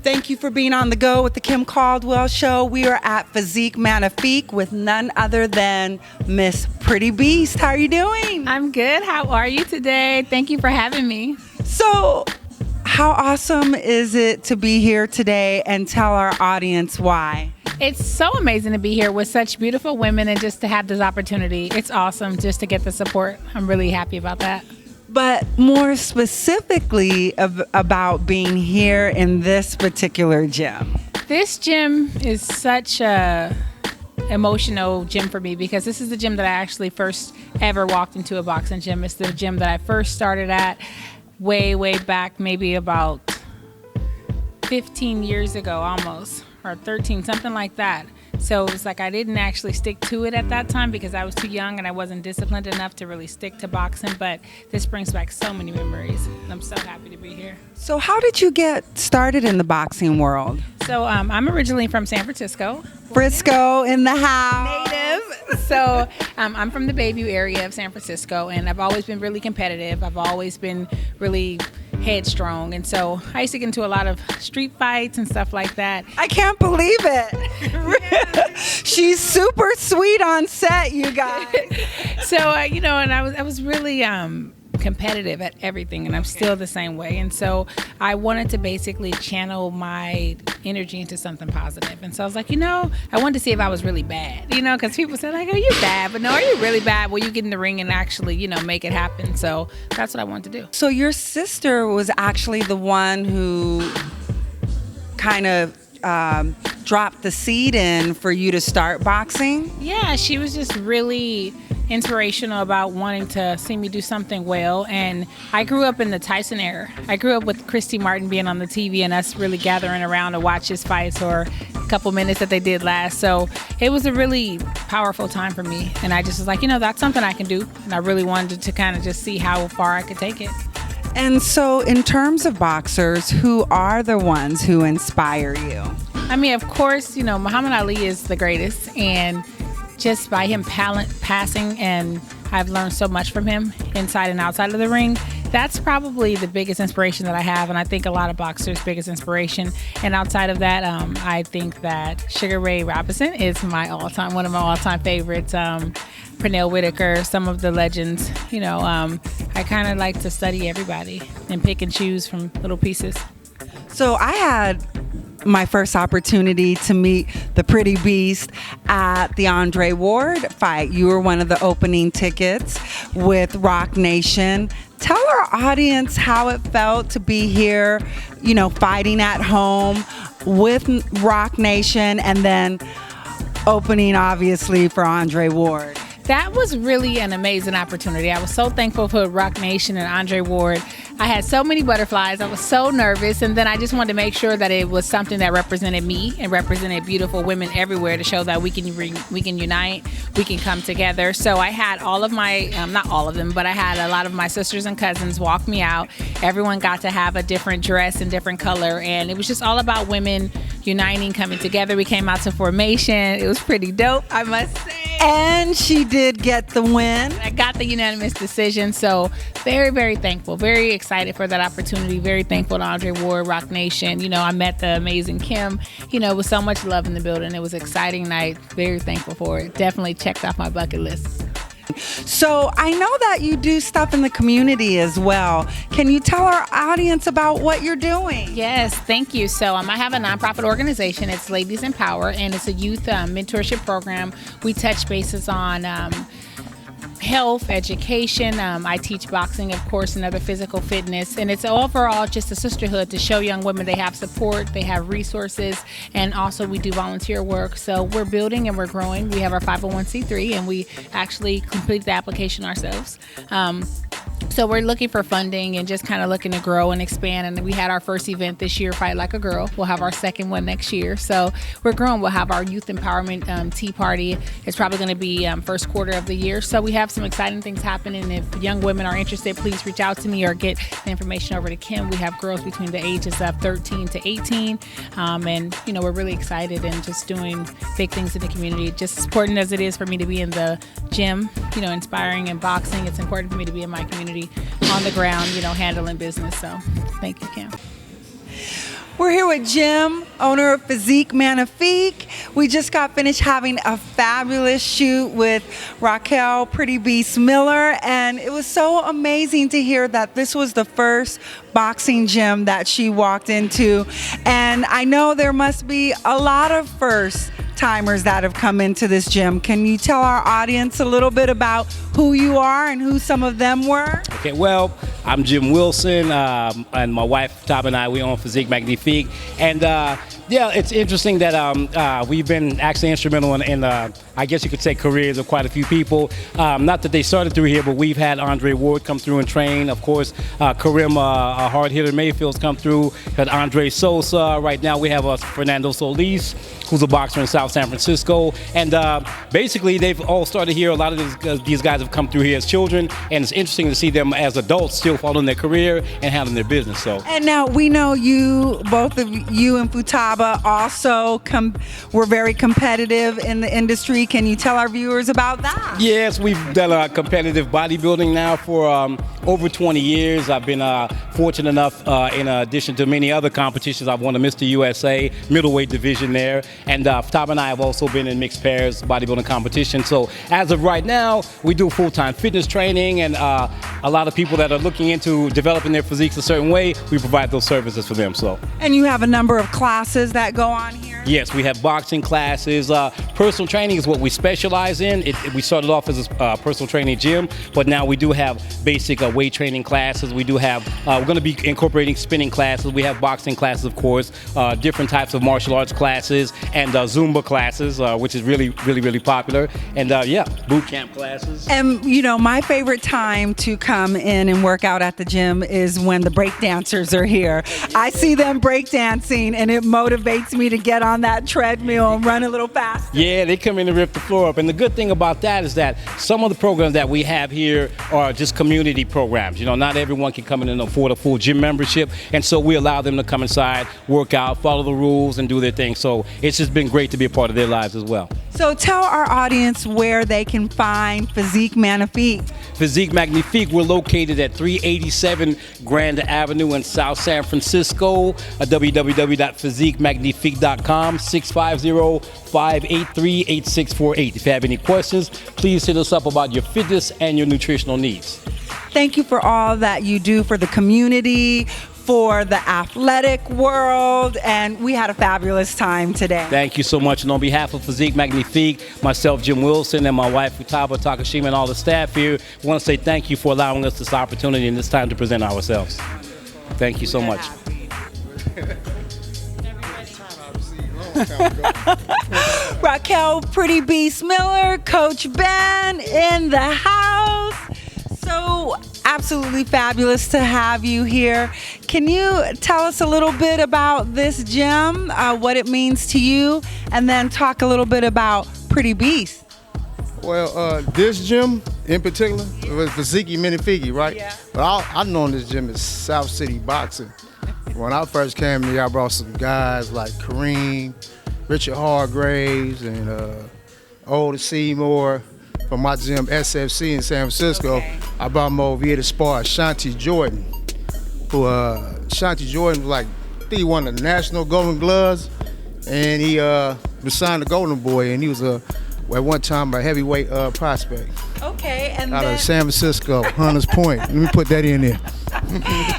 Thank you for being on the go with the Kim Caldwell Show. We are at Physique Magnifique with none other than Miss Pretty Beast. How are you doing? I'm good. How are you today? Thank you for having me. So, how awesome is it to be here today, and tell our audience why? It's so amazing to be here with such beautiful women and just to have this opportunity. It's awesome just to get the support. I'm really happy about that. But more specifically about being here in this particular gym. This gym is such a emotional gym for me because this is the gym that I actually first ever walked into a boxing gym. It's the gym that I first started at way back, maybe about 15 years ago almost, or 13, something like that. So it was like I didn't actually stick to it at that time because I was too young and I wasn't disciplined enough to really stick to boxing. But this brings back so many memories. And I'm so happy to be here. So how did you get started in the boxing world? So I'm originally from San Francisco. Frisco in the house. Native. So I'm from the Bayview area of San Francisco, and I've always been really competitive. I've always been really headstrong, and so I used to get into a lot of street fights and stuff like that. I can't believe it. She's super sweet on set, you guys. So and I was really competitive at everything, and I'm still the same way. And so I wanted to basically channel my energy into something positive. And so I was like, I wanted to see if I was really bad, because people said like, oh, you're bad, but no, are you really bad? Well, you get in the ring and actually, make it happen. So that's what I wanted to do. So your sister was actually the one who kind of dropped the seed in for you to start boxing? Yeah, she was just really inspirational about wanting to see me do something well. And I grew up in the Tyson era. I grew up with Christy Martin being on the TV and us really gathering around to watch his fights or a couple minutes that they did last. So it was a really powerful time for me. And I just was like, that's something I can do. And I really wanted to kind of just see how far I could take it. And so in terms of boxers, who are the ones who inspire you? I mean, of course, Muhammad Ali is the greatest, and just by him passing, and I've learned so much from him inside and outside of the ring. That's probably the biggest inspiration that I have, and I think a lot of boxers' biggest inspiration. And outside of that, I think that Sugar Ray Robinson is one of my all-time favorites. Pernell Whitaker, some of the legends. I kind of like to study everybody and pick and choose from little pieces. So I had my first opportunity to meet the Pretty Beast at the Andre Ward fight. You were one of the opening tickets with Rock Nation. Tell our audience how it felt to be here, fighting at home with Rock Nation and then opening, obviously, for Andre Ward. That was really an amazing opportunity. I was so thankful for Rock Nation and Andre Ward. I had so many butterflies. I was so nervous. And then I just wanted to make sure that it was something that represented me and represented beautiful women everywhere to show that we can unite, we can come together. So I had all of my, not all of them, but I had a lot of my sisters and cousins walk me out. Everyone got to have a different dress and different color. And it was just all about women uniting, coming together. We came out to formation. It was pretty dope, I must say. And she did get the win. I got the unanimous decision, so very, very thankful, very excited for that opportunity, very thankful to Andre Ward, Rock Nation. I met the amazing Kim, with so much love in the building. It was an exciting night, very thankful for it. Definitely checked off my bucket list. So I know that you do stuff in the community as well. Can you tell our audience about what you're doing? Yes, thank you. So I have a nonprofit organization. It's Ladies in Power, and it's a youth mentorship program. We touch bases on health, education. I teach boxing, of course, and other physical fitness. And it's overall just a sisterhood to show young women they have support, they have resources, and also we do volunteer work. So we're building and we're growing. We have our 501c3, and we actually complete the application ourselves. So we're looking for funding and just kind of looking to grow and expand. And we had our first event this year, Fight Like a Girl. We'll have our second one next year. So we're growing. We'll have our youth empowerment tea party. It's probably going to be first quarter of the year. So we have some exciting things happening. If young women are interested, please reach out to me or get the information over to Kim. We have girls between the ages of 13 to 18. And, you know, we're really excited and just doing big things in the community. Just as important as it is for me to be in the gym, you know, inspiring and boxing, it's important for me to be in my community on the ground, you know, handling business. So thank you, Kim. We're here with Jim, owner of Physique Magnifique. We just got finished having a fabulous shoot with Raquel Pretty Beast Miller, and it was so amazing to hear that this was the first boxing gym that she walked into. And I know there must be a lot of first timers that have come into this gym. Can you tell our audience a little bit about who you are and who some of them were? Okay, well, I'm Jim Wilson, and my wife Futaba and I, we own Physique Magnifique. And yeah, it's interesting that we've been actually instrumental in I guess you could say, careers of quite a few people. Not that they started through here, but we've had Andre Ward come through and train. Of course, Karim, a hard hitter, Mayfield's come through. Had Andre Sosa. Right now we have Fernando Solis, who's a boxer in South San Francisco. And basically, they've all started here. A lot of these guys have come through here as children, and it's interesting to see them as adults still following their career and handling their business. So. And now we know you, both of you and Futaba, also were very competitive in the industry. Can you tell our viewers about that? Yes, we've done competitive bodybuilding now for over 20 years. I've been fortunate enough, in addition to many other competitions, I've won a Mr. USA middleweight division there. And Futaba and I have also been in mixed pairs bodybuilding competition. So as of right now, we do full-time fitness training, and a lot of people that are looking into developing their physiques a certain way, we provide those services for them. So. And you have a number of classes that go on here? Yes, we have boxing classes. Personal training is what we specialize in. We started off as a personal training gym, but now we do have basic weight training classes. We do have, we're going to be incorporating spinning classes. We have boxing classes, of course, different types of martial arts classes, and Zumba classes, which is really, really, really popular. And yeah, boot camp classes. And you know, my favorite time to come in and work out at the gym is when the break dancers are here. I see them break dancing, and it motivates me to get on that treadmill and run a little faster. Yeah, they come in and rip the floor up. And the good thing about that is that some of the programs that we have here are just community programs. You know, not everyone can come in and afford a full gym membership. And so we allow them to come inside, work out, follow the rules, and do their thing. So it's just been great to be a part of their lives as well. So tell our audience where they can find Physique Magnifique. Physique Magnifique, we're located at 387 Grand Avenue in South San Francisco. www.physiquemagnifique.com, 650-583-8648. If you have any questions, please hit us up about your fitness and your nutritional needs. Thank you for all that you do for the community, for the athletic world, and we had a fabulous time today. Thank you so much. And on behalf of Physique Magnifique, myself, Jim Wilson, and my wife, Futaba Takashima, and all the staff here, we want to say thank you for allowing us this opportunity and this time to present ourselves. Thank you so much. Raquel Pretty Beast Miller, Coach Ben in the house. So absolutely fabulous to have you here. Can you tell us a little bit about this gym, what it means to you, and then talk a little bit about Pretty Beast? Well, this gym in particular was Physique Magnifique, right? Yeah. But I've known this gym as South City Boxing. When I first came here, I brought some guys like Kareem, Richard Hargraves, and Oda Seymour from my gym, SFC in San Francisco. Okay. I brought him over here to spar Shanti Jordan, who Shanti Jordan was like, I think he won the National Golden Gloves, and he was signed to Golden Boy, and he was at one time a heavyweight prospect. Okay, and Out then of San Francisco, Hunters Point. Let me put that in there.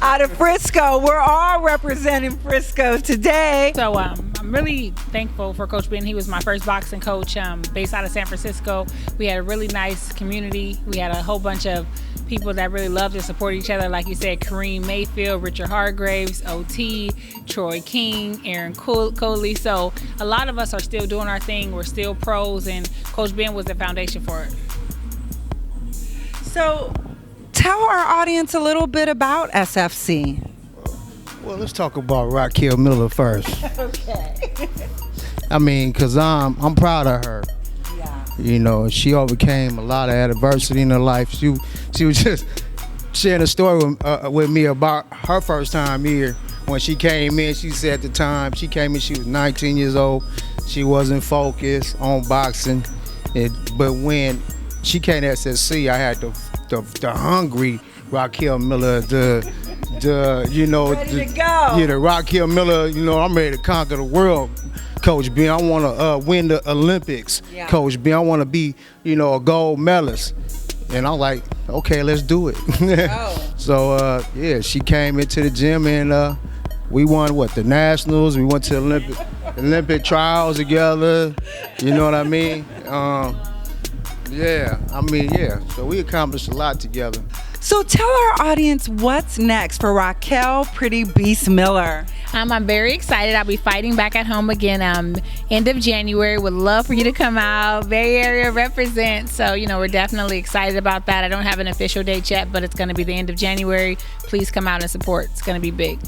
out of Frisco. We're all representing Frisco today. So I'm really thankful for Coach Ben. He was my first boxing coach based out of San Francisco. We had a really nice community. We had a whole bunch of people that really loved and support each other. Like you said, Kareem Mayfield, Richard Hargraves, OT, Troy King, Aaron Coley. So a lot of us are still doing our thing. We're still pros, and Coach Ben was the foundation for it. So tell our audience a little bit about SFC. Well, let's talk about Raquel Miller first. Okay. I mean, because I'm proud of her. Yeah. You know, she overcame a lot of adversity in her life. She was just sharing a story with me about her first time here. When she came in, she said at the time she came in, she was 19 years old. She wasn't focused on boxing. But when she came to SSC, I had the hungry Raquel Miller, the Ready to go. Yeah, the Raquel Miller, I'm ready to conquer the world, Coach B. I want to win the Olympics, Coach B. I want to be, a gold medalist. And I'm like, okay, let's do it. So, she came into the gym and we won, the nationals. We went to Olympic trials together. You know what I mean? So we accomplished a lot together. So tell our audience what's next for Raquel Pretty Beast Miller. I'm very excited. I'll be fighting back at home again end of January. Would love for you to come out. Bay Area represent. So, we're definitely excited about that. I don't have an official date yet, but it's going to be the end of January. Please come out and support. It's going to be big.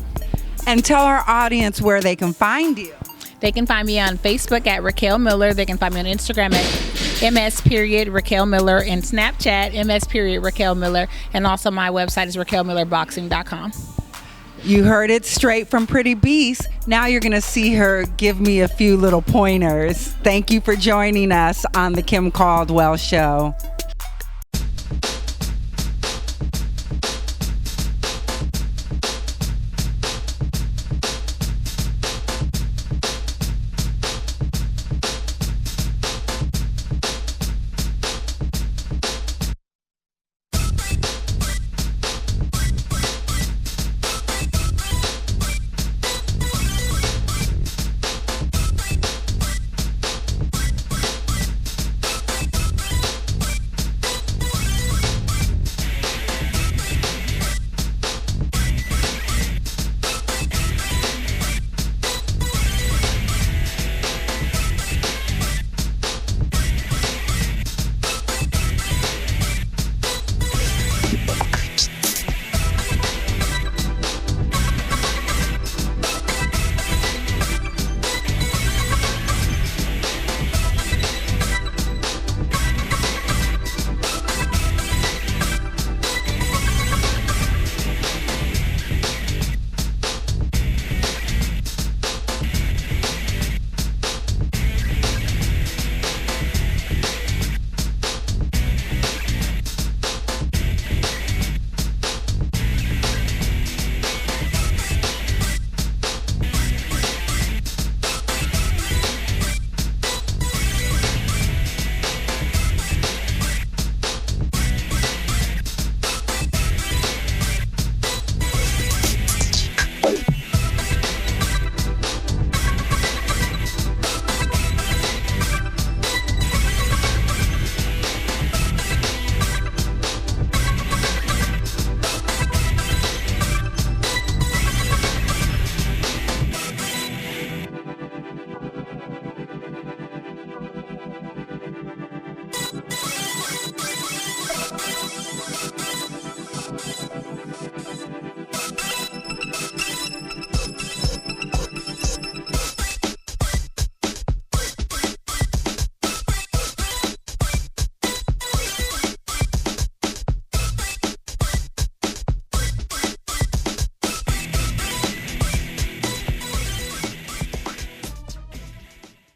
And tell our audience where they can find you. They can find me on Facebook at Raquel Miller. They can find me on Instagram at ms.Raquel Miller and Snapchat ms.Raquel Miller. And also my website is raquelmillerboxing.com. You heard it straight from Pretty Beast. Now you're going to see her give me a few little pointers. Thank you for joining us on the Kim Caldwell Show.